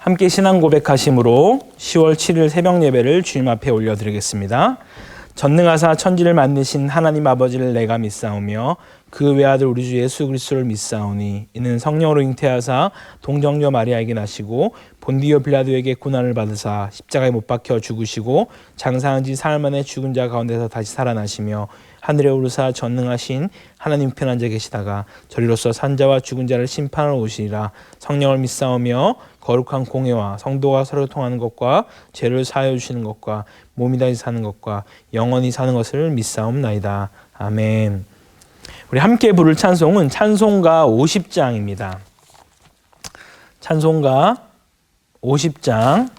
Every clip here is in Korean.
함께 신앙 고백하심으로 10월 7일 새벽 예배를 주님 앞에 올려드리겠습니다. 전능하사 천지를 만드신 하나님 아버지를 내가 믿사오며 그 외아들 우리 주 예수 그리스도를 믿사오니 이는 성령으로 잉태하사 동정녀 마리아에게 나시고 본디오 빌라도에게 고난을 받으사 십자가에 못 박혀 죽으시고 장사한 지 사흘 만에 죽은 자 가운데서 다시 살아나시며 하늘에 오르사 전능하신 하나님 편한 자 계시다가 저리로서 산자와 죽은 자를 심판하러 오시리라. 성령을 믿사오며 거룩한 공회와 성도가 서로 통하는 것과 죄를 사하여 주시는 것과 몸이 다시 사는 것과 영원히 사는 것을 믿사옵나이다. 아멘. 우리 함께 부를 찬송은 찬송가 50장입니다. 찬송가 50장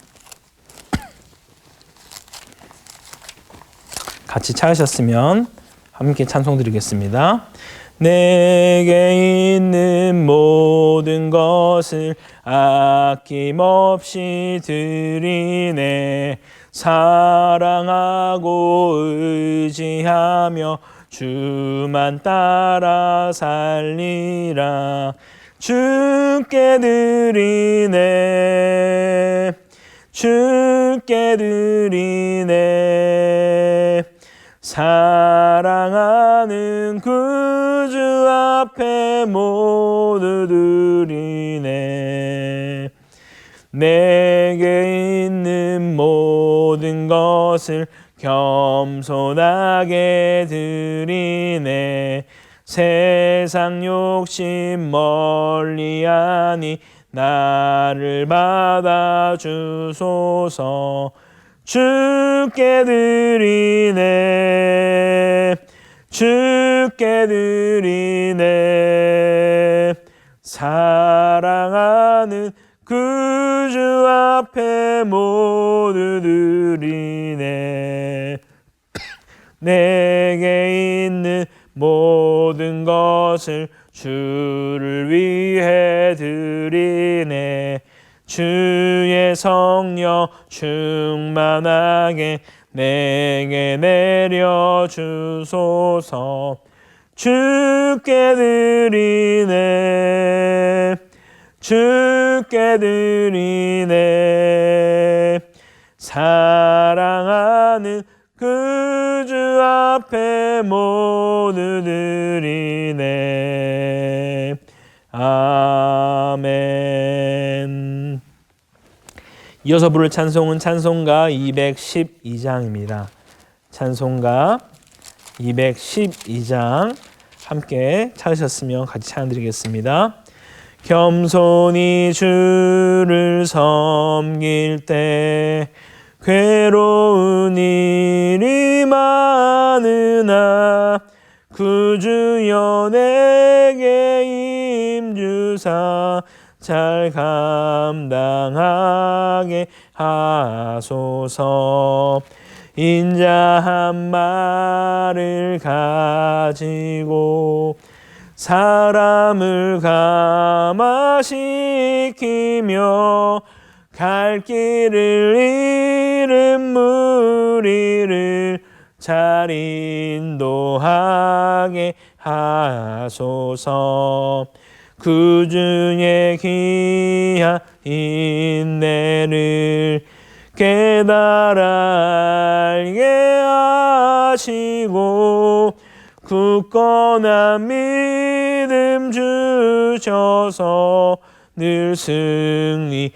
같이 찾으셨으면 함께 찬송 드리겠습니다. 내게 있는 모든 것을 아낌없이 드리네. 사랑하고 의지하며 주만 따라 살리라. 주께 드리네. 주께 드리네. 사랑하는 구주 앞에 모두 드리네. 내게 있는 모든 것을 겸손하게 드리네. 세상 욕심 멀리하니 나를 받아주소서. 주께 드리네. 주께 드리네. 사랑하는 구주 앞에 모두 드리네. 내게 있는 모든 것을 주를 위해 드리네. 주의 성령 충만하게 내게 내려주소서. 주께 드리네. 주께 드리네. 사랑하는 구주 앞에 모두 드리네. 아멘. 이어서 부를 찬송은 찬송가 212장입니다. 찬송가 212장 함께 찾으셨으면 같이 찬양드리겠습니다. 겸손히 주를 섬길 때 괴로운 일이 많으나 구주여 내게 힘주사 잘 감당하게 하소서. 인자한 말을 가지고 사람을 감화시키며 갈 길을 잃은 무리를 잘 인도하게 하소서. 구주의 귀한 인내를 깨달아 알게 하시고 굳건한 믿음 주셔서 늘 승리하게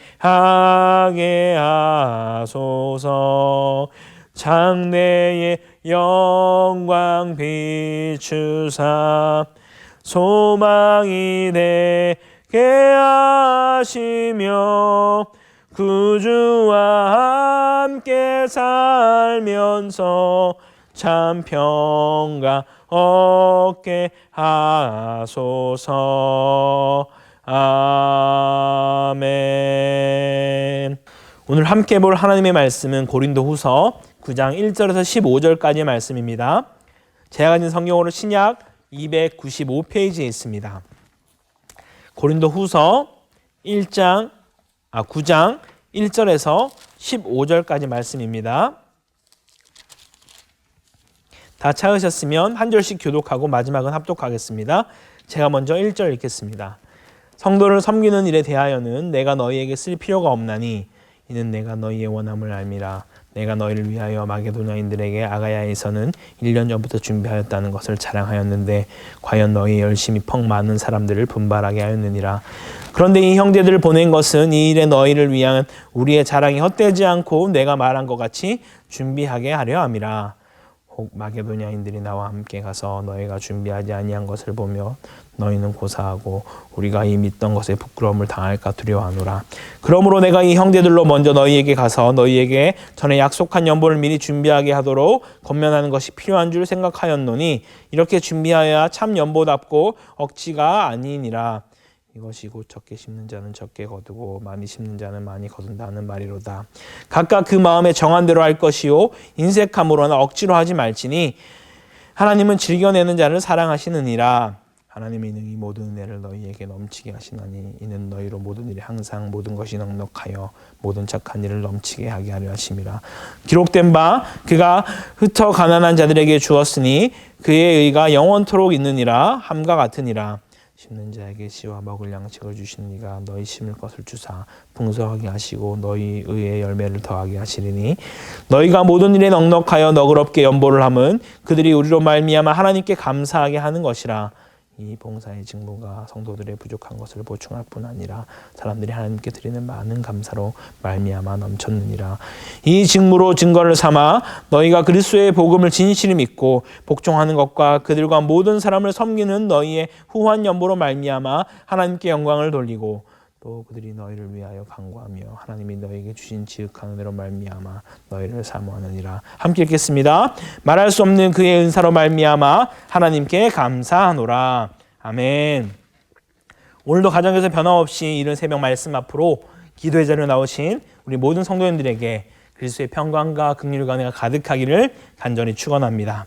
하소서. 장래의 영광 비추사 소망이 되게 하시며 구주와 함께 살면서 참 평강 얻게 하소서. 아멘. 오늘 함께 볼 하나님의 말씀은 고린도후서 9장 1절에서 15절까지의 말씀입니다. 제가 가진 성경으로 신약 295페이지에 있습니다. 고린도후서 9장 1절에서 15절까지 말씀입니다. 다 찾으셨으면 한 절씩 교독하고 마지막은 합독하겠습니다. 제가 먼저 1절 읽겠습니다. 성도를 섬기는 일에 대하여는 내가 너희에게 쓸 필요가 없나니 이는 내가 너희의 원함을 알미라. 내가 너희를 위하여 마게도냐인들에게 아가야에서는 1년 전부터 준비하였다는 것을 자랑하였는데 과연 너희의 열심히 퍽 많은 사람들을 분발하게 하였느니라. 그런데 이 형제들을 보낸 것은 이 일에 너희를 위한 우리의 자랑이 헛되지 않고 내가 말한 것 같이 준비하게 하려 함이라. 혹 마게도냐인들이 나와 함께 가서 너희가 준비하지 아니한 것을 보며 너희는 고사하고 우리가 이 믿던 것에 부끄러움을 당할까 두려워하노라. 그러므로 내가 이 형제들로 먼저 너희에게 가서 너희에게 전에 약속한 연보를 미리 준비하게 하도록 권면하는 것이 필요한 줄 생각하였노니 이렇게 준비하여야 참 연보답고 억지가 아니니라. 이것이 곧 적게 심는 자는 적게 거두고 많이 심는 자는 많이 거둔다는 말이로다. 각각 그 마음에 정한 대로 할 것이요 인색함으로나 억지로 하지 말지니 하나님은 즐겨내는 자를 사랑하시느니라. 하나님의 능히 모든 은혜를 너희에게 넘치게 하시나니 이는 너희로 모든 일에 항상 모든 것이 넉넉하여 모든 착한 일을 넘치게 하게 하려 하심이라. 기록된 바 그가 흩어 가난한 자들에게 주었으니 그의 의가 영원토록 있느니라. 함과 같으니라. 심는 자에게 씨와 먹을 양식을 주시는 이가 너희 심을 것을 주사 풍성하게 하시고 너희 의의 열매를 더하게 하시리니 너희가 모든 일에 넉넉하여 너그럽게 연보를 함은 그들이 우리로 말미암아 하나님께 감사하게 하는 것이라. 이 봉사의 직무가 성도들의 부족한 것을 보충할 뿐 아니라 사람들이 하나님께 드리는 많은 감사로 말미암아 넘쳤느니라. 이 직무로 증거를 삼아 너희가 그리스도의 복음을 진실히 믿고 복종하는 것과 그들과 모든 사람을 섬기는 너희의 후한 연보로 말미암아 하나님께 영광을 돌리고 또 그들이 너희를 위하여 간구하며 하나님이 너희에게 주신 지극한 은혜로 말미암아 너희를 사모하느니라. 함께 읽겠습니다. 말할 수 없는 그의 은사로 말미암아 하나님께 감사하노라. 아멘. 오늘도 가정에서 변함없이 이른 새벽 말씀 앞으로 기도의 자리로 나오신 우리 모든 성도님들에게 그리스도의 평강과 긍휼과 은혜가 가득하기를 간절히 축원합니다.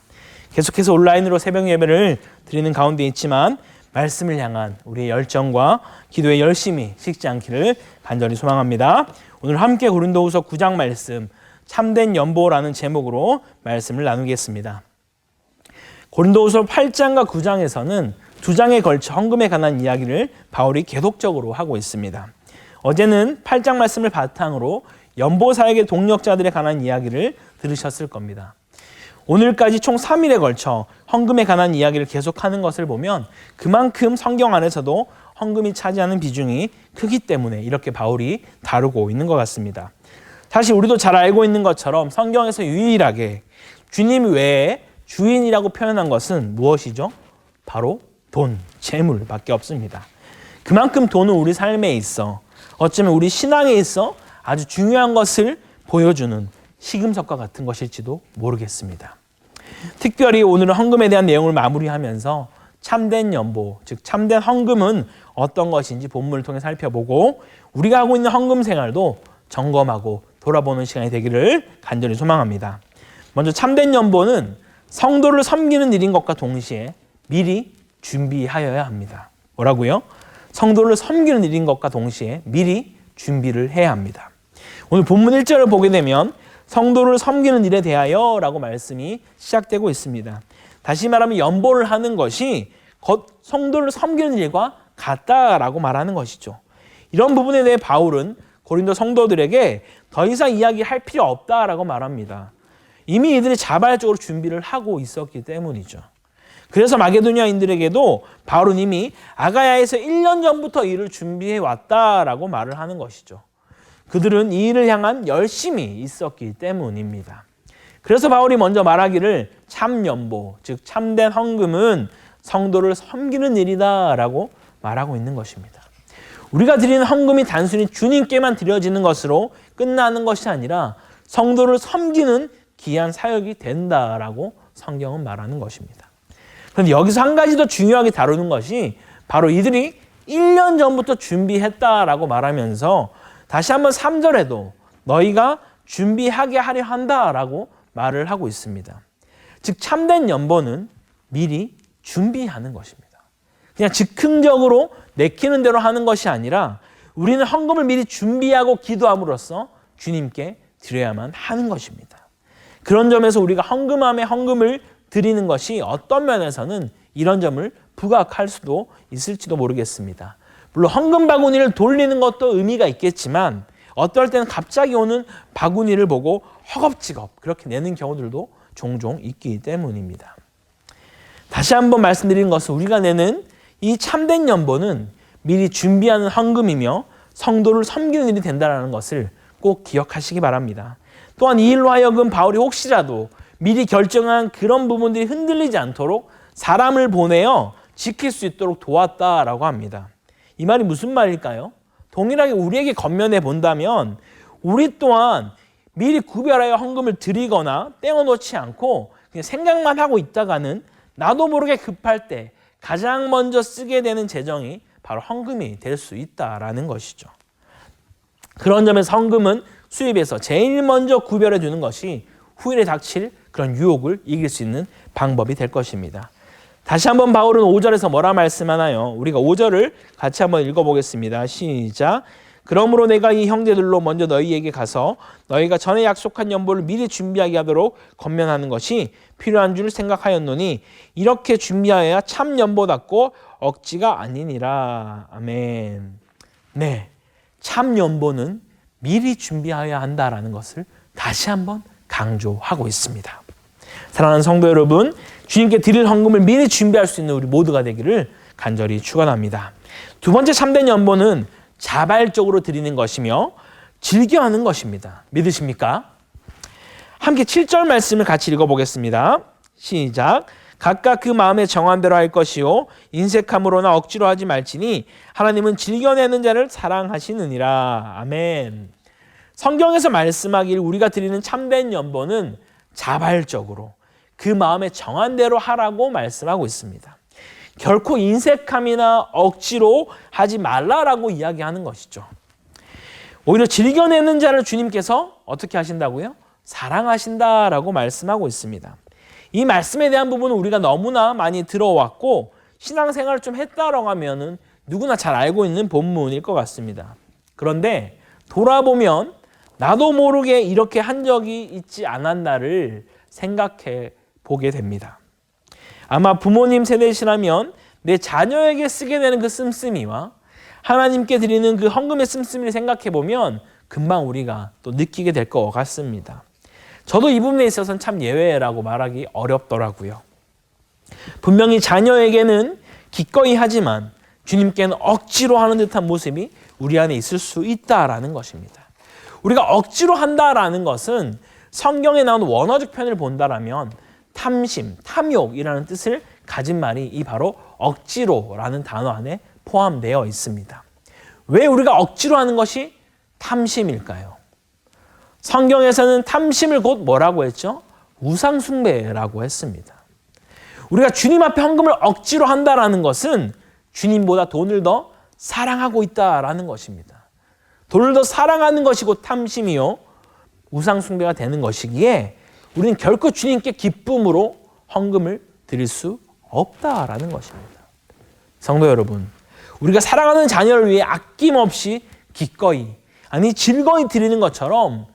계속해서 온라인으로 새벽 예배를 드리는 가운데 있지만 말씀을 향한 우리의 열정과 기도에 열심히 식지 않기를 간절히 소망합니다. 오늘 함께 고린도후서 9장 말씀 참된 연보라는 제목으로 말씀을 나누겠습니다. 고린도후서 8장과 9장에서는 두 장에 걸쳐 헌금에 관한 이야기를 바울이 계속적으로 하고 있습니다. 어제는 8장 말씀을 바탕으로 연보 사역의 동력자들에 관한 이야기를 들으셨을 겁니다. 오늘까지 총 3일에 걸쳐 헌금에 관한 이야기를 계속하는 것을 보면 그만큼 성경 안에서도 헌금이 차지하는 비중이 크기 때문에 이렇게 바울이 다루고 있는 것 같습니다. 사실 우리도 잘 알고 있는 것처럼 성경에서 유일하게 주님 외에 주인이라고 표현한 것은 무엇이죠? 바로 돈, 재물밖에 없습니다. 그만큼 돈은 우리 삶에 있어 어쩌면 우리 신앙에 있어 아주 중요한 것을 보여주는 시금석과 같은 것일지도 모르겠습니다. 특별히 오늘은 헌금에 대한 내용을 마무리하면서 참된 연보, 즉 참된 헌금은 어떤 것인지 본문을 통해 살펴보고 우리가 하고 있는 헌금 생활도 점검하고 돌아보는 시간이 되기를 간절히 소망합니다. 먼저 참된 연보는 성도를 섬기는 일인 것과 동시에 미리 준비하여야 합니다. 뭐라고요? 성도를 섬기는 일인 것과 동시에 미리 준비를 해야 합니다. 오늘 본문 1절을 보게 되면 성도를 섬기는 일에 대하여 라고 말씀이 시작되고 있습니다. 다시 말하면 연보를 하는 것이 성도를 섬기는 일과 같다라고 말하는 것이죠. 이런 부분에 대해 바울은 고린도 성도들에게 더 이상 이야기할 필요 없다라고 말합니다. 이미 이들이 자발적으로 준비를 하고 있었기 때문이죠. 그래서 마게도냐인들에게도 바울은 이미 아가야에서 1년 전부터 일을 준비해 왔다라고 말을 하는 것이죠. 그들은 이 일을 향한 열심이 있었기 때문입니다. 그래서 바울이 먼저 말하기를 참연보, 즉 참된 헌금은 성도를 섬기는 일이다라고 말하고 있는 것입니다. 우리가 드리는 헌금이 단순히 주님께만 드려지는 것으로 끝나는 것이 아니라 성도를 섬기는 귀한 사역이 된다라고 성경은 말하는 것입니다. 그런데 여기서 한 가지 더 중요하게 다루는 것이 바로 이들이 1년 전부터 준비했다라고 말하면서 다시 한번 3절에도 너희가 준비하게 하려 한다라고 말을 하고 있습니다. 즉 참된 연보는 미리 준비하는 것입니다. 그냥 즉흥적으로 내키는 대로 하는 것이 아니라 우리는 헌금을 미리 준비하고 기도함으로써 주님께 드려야만 하는 것입니다. 그런 점에서 우리가 헌금함에 헌금을 드리는 것이 어떤 면에서는 이런 점을 부각할 수도 있을지도 모르겠습니다. 물론 헌금 바구니를 돌리는 것도 의미가 있겠지만 어떨 때는 갑자기 오는 바구니를 보고 허겁지겁 그렇게 내는 경우들도 종종 있기 때문입니다. 다시 한번 말씀드리는 것은 우리가 내는 이 참된 연보는 미리 준비하는 헌금이며 성도를 섬기는 일이 된다는 것을 꼭 기억하시기 바랍니다. 또한 이 일로 하여금 바울이 혹시라도 미리 결정한 그런 부분들이 흔들리지 않도록 사람을 보내어 지킬 수 있도록 도왔다라고 합니다. 이 말이 무슨 말일까요? 동일하게 우리에게 건면해 본다면 우리 또한 미리 구별하여 헌금을 드리거나 떼어놓지 않고 그냥 생각만 하고 있다가는 나도 모르게 급할 때 가장 먼저 쓰게 되는 재정이 바로 헌금이 될 수 있다라는 것이죠. 그런 점에서 헌금은 수입에서 제일 먼저 구별해 주는 것이 후일에 닥칠 그런 유혹을 이길 수 있는 방법이 될 것입니다. 다시 한번 바울은 5절에서 뭐라 말씀하나요? 우리가 5절을 같이 한번 읽어보겠습니다. 시작. 그러므로 내가 이 형제들로 먼저 너희에게 가서 너희가 전에 약속한 연보를 미리 준비하게 하도록 권면하는 것이 필요한 줄 생각하였노니 이렇게 준비하여야 참 연보답고 억지가 아니니라. 아멘. 네, 참 연보는 미리 준비하여야 한다라는 것을 다시 한번 강조하고 있습니다. 사랑하는 성도 여러분, 주님께 드릴 헌금을 미리 준비할 수 있는 우리 모두가 되기를 간절히 축원합니다. 두 번째 참된 연보는 자발적으로 드리는 것이며 즐겨하는 것입니다. 믿으십니까? 함께 7절 말씀을 같이 읽어보겠습니다. 시작. 각각 그 마음에 정한 대로 할 것이요 인색함으로나 억지로 하지 말지니 하나님은 즐겨내는 자를 사랑하시느니라. 아멘. 성경에서 말씀하길 우리가 드리는 참된 연보는 자발적으로 그 마음에 정한 대로 하라고 말씀하고 있습니다. 결코 인색함이나 억지로 하지 말라라고 이야기하는 것이죠. 오히려 즐겨내는 자를 주님께서 어떻게 하신다고요? 사랑하신다라고 말씀하고 있습니다. 이 말씀에 대한 부분은 우리가 너무나 많이 들어왔고 신앙생활을 좀 했다라고 하면은 누구나 잘 알고 있는 본문일 것 같습니다. 그런데 돌아보면 나도 모르게 이렇게 한 적이 있지 않았나를 생각해 보게 됩니다. 아마 부모님 세대시라면 내 자녀에게 쓰게 되는 그 씀씀이와 하나님께 드리는 그 헌금의 씀씀이를 생각해 보면 금방 우리가 또 느끼게 될 것 같습니다. 저도 이 부분에 있어서는 참 예외라고 말하기 어렵더라고요. 분명히 자녀에게는 기꺼이 하지만 주님께는 억지로 하는 듯한 모습이 우리 안에 있을 수 있다라는 것입니다. 우리가 억지로 한다라는 것은 성경에 나온 원어적 표현을 본다라면 탐심, 탐욕이라는 뜻을 가진 말이 이 바로 억지로라는 단어 안에 포함되어 있습니다. 왜 우리가 억지로 하는 것이 탐심일까요? 성경에서는 탐심을 곧 뭐라고 했죠? 우상숭배라고 했습니다. 우리가 주님 앞에 헌금을 억지로 한다라는 것은 주님보다 돈을 더 사랑하고 있다라는 것입니다. 돈을 더 사랑하는 것이 곧 탐심이요 우상숭배가 되는 것이기에 우리는 결코 주님께 기쁨으로 헌금을 드릴 수 없다라는 것입니다. 성도 여러분, 우리가 사랑하는 자녀를 위해 아낌없이 기꺼이 아니 즐거이 드리는 것처럼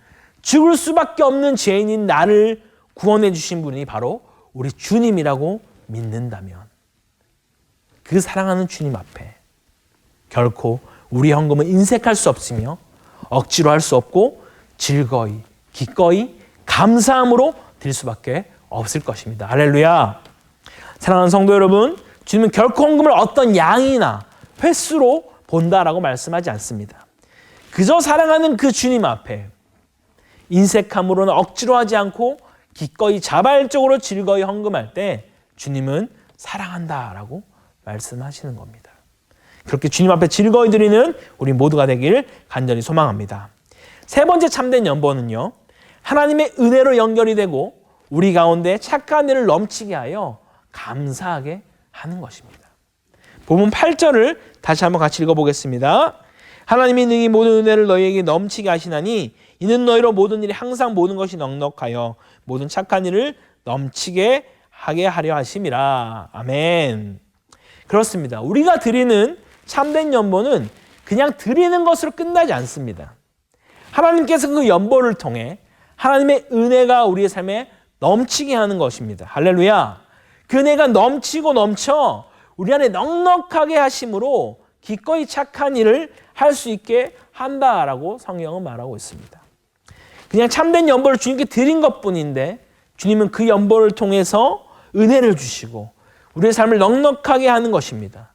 죽을 수밖에 없는 죄인인 나를 구원해 주신 분이 바로 우리 주님이라고 믿는다면 그 사랑하는 주님 앞에 결코 우리 헌금은 인색할 수 없으며 억지로 할 수 없고 즐거이 기꺼이 감사함으로 드릴 수밖에 없을 것입니다. 할렐루야. 사랑하는 성도 여러분, 주님은 결코 헌금을 어떤 양이나 횟수로 본다라고 말씀하지 않습니다. 그저 사랑하는 그 주님 앞에 인색함으로는 억지로 하지 않고 기꺼이 자발적으로 즐거이 헌금할 때 주님은 사랑한다라고 말씀하시는 겁니다. 그렇게 주님 앞에 즐거이 드리는 우리 모두가 되길 간절히 소망합니다. 세 번째 참된 연보는요, 하나님의 은혜로 연결이 되고 우리 가운데 착한 일을 넘치게 하여 감사하게 하는 것입니다. 본문 8절을 다시 한번 같이 읽어보겠습니다. 하나님이 능히 모든 은혜를 너희에게 넘치게 하시나니 이는 너희로 모든 일이 항상 모든 것이 넉넉하여 모든 착한 일을 넘치게 하게 하려 하심이라. 아멘. 그렇습니다. 우리가 드리는 참된 연보는 그냥 드리는 것으로 끝나지 않습니다. 하나님께서 그 연보를 통해 하나님의 은혜가 우리의 삶에 넘치게 하는 것입니다. 할렐루야. 그 은혜가 넘치고 넘쳐 우리 안에 넉넉하게 하심으로 기꺼이 착한 일을 할 수 있게 한다라고 성경은 말하고 있습니다. 그냥 참된 연보를 주님께 드린 것뿐인데 주님은 그 연보를 통해서 은혜를 주시고 우리의 삶을 넉넉하게 하는 것입니다.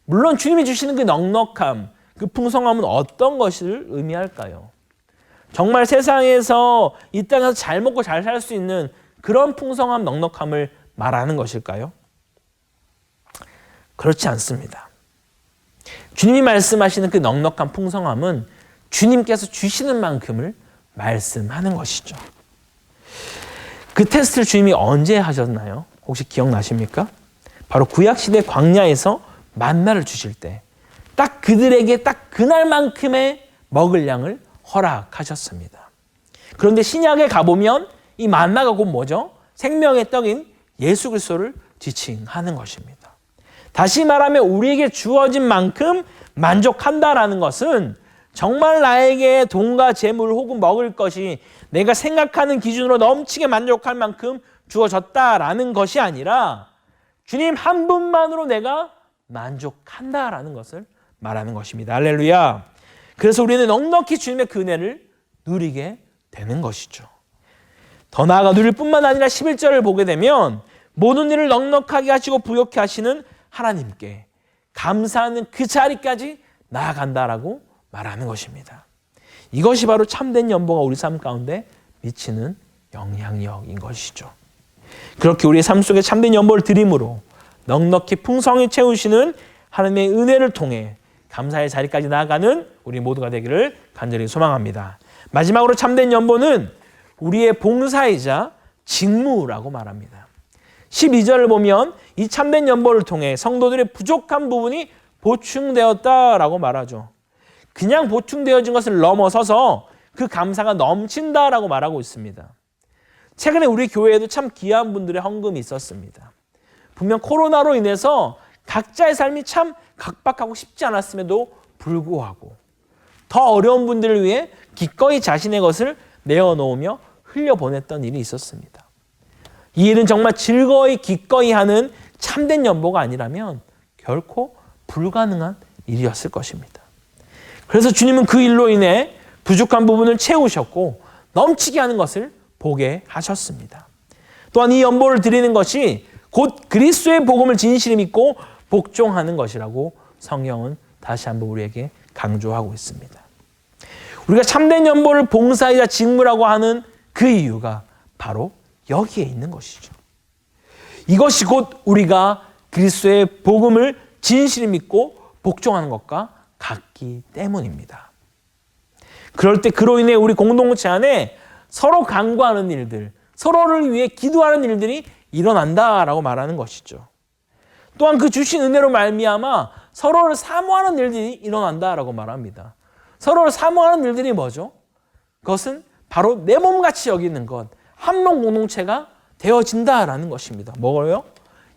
물론 주님이 주시는 그 넉넉함, 그 풍성함은 어떤 것을 의미할까요? 정말 세상에서 이 땅에서 잘 먹고 잘 살 수 있는 그런 풍성함, 넉넉함을 말하는 것일까요? 그렇지 않습니다. 주님이 말씀하시는 그 넉넉한 풍성함은 주님께서 주시는 만큼을 말씀하는 것이죠. 그 테스트를 주님이 언제 하셨나요? 혹시 기억나십니까? 바로 구약시대 광야에서 만나를 주실 때 딱 그들에게 딱 그날만큼의 먹을 양을 허락하셨습니다. 그런데 신약에 가보면 이 만나가 곧 뭐죠? 생명의 떡인 예수 그리스도를 지칭하는 것입니다. 다시 말하면 우리에게 주어진 만큼 만족한다라는 것은 정말 나에게 돈과 재물 혹은 먹을 것이 내가 생각하는 기준으로 넘치게 만족할 만큼 주어졌다라는 것이 아니라 주님 한 분만으로 내가 만족한다라는 것을 말하는 것입니다. 할렐루야. 그래서 우리는 넉넉히 주님의 그 은혜를 누리게 되는 것이죠. 더 나아가 누릴 뿐만 아니라 11절을 보게 되면 모든 일을 넉넉하게 하시고 부욕케 하시는 하나님께 감사하는 그 자리까지 나아간다라고 말하는 것입니다. 이것이 바로 참된 연보가 우리 삶 가운데 미치는 영향력인 것이죠. 그렇게 우리의 삶 속에 참된 연보를 드림으로 넉넉히 풍성히 채우시는 하나님의 은혜를 통해 감사의 자리까지 나아가는 우리 모두가 되기를 간절히 소망합니다. 마지막으로 참된 연보는 우리의 봉사이자 직무라고 말합니다. 12절을 보면 이 참된 연보를 통해 성도들의 부족한 부분이 보충되었다라고 말하죠. 그냥 보충되어진 것을 넘어서서 그 감사가 넘친다라고 말하고 있습니다. 최근에 우리 교회에도 참 귀한 분들의 헌금이 있었습니다. 분명 코로나로 인해서 각자의 삶이 참 각박하고 쉽지 않았음에도 불구하고 더 어려운 분들을 위해 기꺼이 자신의 것을 내어놓으며 흘려보냈던 일이 있었습니다. 이 일은 정말 즐거이 기꺼이 하는 참된 연보가 아니라면 결코 불가능한 일이었을 것입니다. 그래서 주님은 그 일로 인해 부족한 부분을 채우셨고 넘치게 하는 것을 보게 하셨습니다. 또한 이 연보를 드리는 것이 곧 그리스도의 복음을 진실히 믿고 복종하는 것이라고 성경은 다시 한번 우리에게 강조하고 있습니다. 우리가 참된 연보를 봉사이자 직무라고 하는 그 이유가 바로 여기에 있는 것이죠. 이것이 곧 우리가 그리스도의 복음을 진실히 믿고 복종하는 것과 같기 때문입니다. 그럴 때 그로 인해 우리 공동체 안에 서로 간구하는 일들, 서로를 위해 기도하는 일들이 일어난다라고 말하는 것이죠. 또한 그 주신 은혜로 말미암아 서로를 사모하는 일들이 일어난다라고 말합니다. 서로를 사모하는 일들이 뭐죠? 그것은 바로 내 몸같이 여기는 것, 한 몸 공동체가 되어진다라는 것입니다. 뭐예요?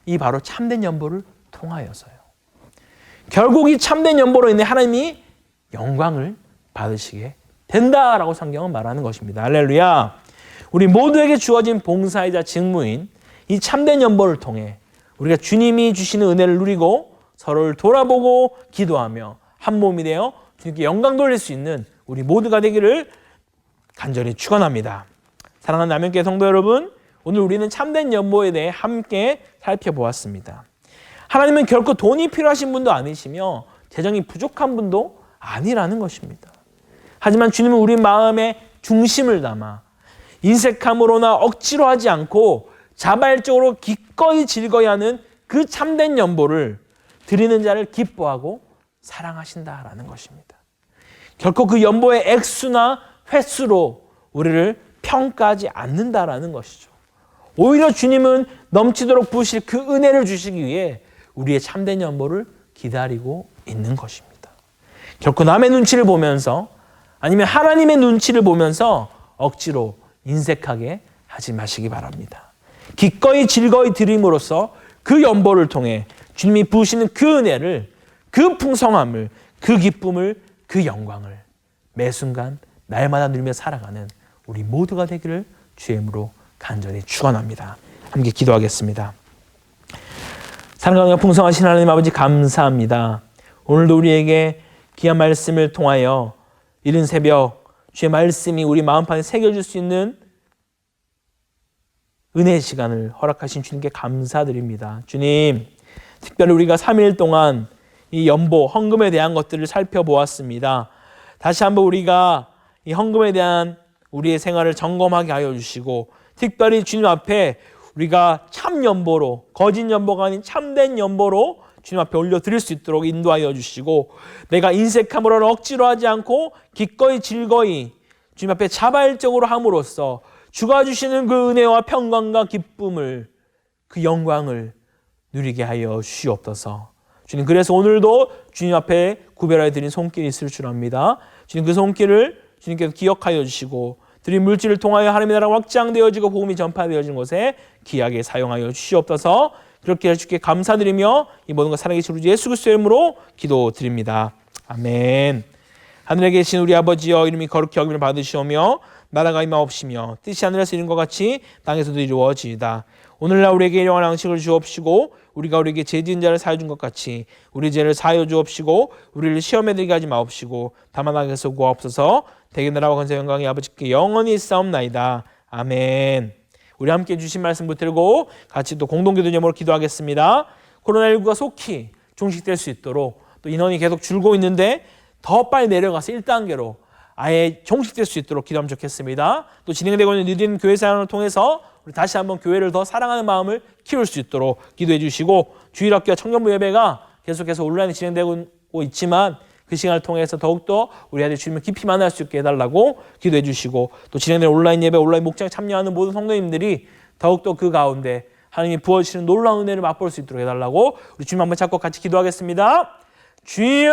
이 바로 참된 연보를 통하여서요. 결국 이 참된 연보로 인해 하나님이 영광을 받으시게 된다라고 성경은 말하는 것입니다. 할렐루야. 우리 모두에게 주어진 봉사이자 직무인 이 참된 연보를 통해 우리가 주님이 주시는 은혜를 누리고 서로를 돌아보고 기도하며 한 몸이 되어 주님께 영광 돌릴 수 있는 우리 모두가 되기를 간절히 축원합니다. 사랑하는 남현교회 성도 여러분, 오늘 우리는 참된 연보에 대해 함께 살펴보았습니다. 하나님은 결코 돈이 필요하신 분도 아니시며 재정이 부족한 분도 아니라는 것입니다. 하지만 주님은 우리 마음의 중심을 담아 인색함으로나 억지로 하지 않고 자발적으로 기꺼이 즐거이 하는 그 참된 연보를 드리는 자를 기뻐하고 사랑하신다라는 것입니다. 결코 그 연보의 액수나 횟수로 우리를 평가하지 않는다라는 것이죠. 오히려 주님은 넘치도록 부으실 그 은혜를 주시기 위해 우리의 참된 연보를 기다리고 있는 것입니다. 결코 남의 눈치를 보면서 아니면 하나님의 눈치를 보면서 억지로 인색하게 하지 마시기 바랍니다. 기꺼이 즐거이 드림으로써 그 연보를 통해 주님이 부으시는 그 은혜를, 그 풍성함을, 그 기쁨을, 그 영광을 매 순간 날마다 누리며 살아가는 우리 모두가 되기를 주의 이름으로 간절히 축원합니다. 함께 기도하겠습니다. 사랑하며 풍성하신 하나님 아버지 감사합니다. 오늘도 우리에게 귀한 말씀을 통하여 이른 새벽 주의 말씀이 우리 마음판에 새겨질 수 있는 은혜의 시간을 허락하신 주님께 감사드립니다. 주님, 특별히 우리가 3일 동안 이 연보, 헌금에 대한 것들을 살펴보았습니다. 다시 한번 우리가 이 헌금에 대한 우리의 생활을 점검하게 하여 주시고, 특별히 주님 앞에 우리가 참 연보로, 거짓 연보가 아닌 참된 연보로 주님 앞에 올려드릴 수 있도록 인도하여 주시고, 내가 인색함으로는 억지로 하지 않고 기꺼이 즐거이 주님 앞에 자발적으로 함으로써 주가 주시는 그 은혜와 평강과 기쁨을, 그 영광을 누리게 하여 주시옵소서. 주님, 그래서 오늘도 주님 앞에 구별하여 드린 손길이 있을 줄 압니다. 주님, 그 손길을 주님께서 기억하여 주시고 드린 물질을 통하여 하나님의 나라가 확장되어지고 복음이 전파되어지는 곳에 귀하게 사용하여 주시옵소서. 그렇게 주께 감사드리며 이 모든 것 살아계신 우리 예수 그리스도의 이름으로 기도드립니다. 아멘. 하늘에 계신 우리 아버지여, 이름이 거룩히 여김을 받으시오며 나라가 임하옵시며 뜻이 하늘에서 이룬 것 같이 땅에서도 이루어지이다. 오늘날 우리에게 일용할 양식을 주옵시고 우리가 우리에게 죄 지은 자를 사하여 준 것 같이 우리 죄를 사하여 주옵시고 우리를 시험에 들게 하지 마옵시고 다만 악에서 구하옵소서. 대개 나라와 권세 영광이 아버지께 영원히 있사옵나이다. 아멘. 우리 함께 주신 말씀 붙들고 같이 또 공동기도 제목으로 기도하겠습니다. 코로나19가 속히 종식될 수 있도록, 또 인원이 계속 줄고 있는데 더 빨리 내려가서 1단계로 아예 종식될 수 있도록 기도하면 좋겠습니다. 또 진행되고 있는 뉴딘 교회 사역을 통해서 우리 다시 한번 교회를 더 사랑하는 마음을 키울 수 있도록 기도해 주시고, 주일학교와 청년부 예배가 계속해서 온라인에 진행되고 있지만 그 시간을 통해서 더욱더 우리 아들 주님을 깊이 만날 수 있게 해달라고 기도해 주시고, 또 진행되는 온라인 예배, 온라인 목장에 참여하는 모든 성도님들이 더욱더 그 가운데 하나님이 부어주시는 놀라운 은혜를 맛볼 수 있도록 해달라고 우리 주님 한번 찾고 같이 기도하겠습니다. 주여!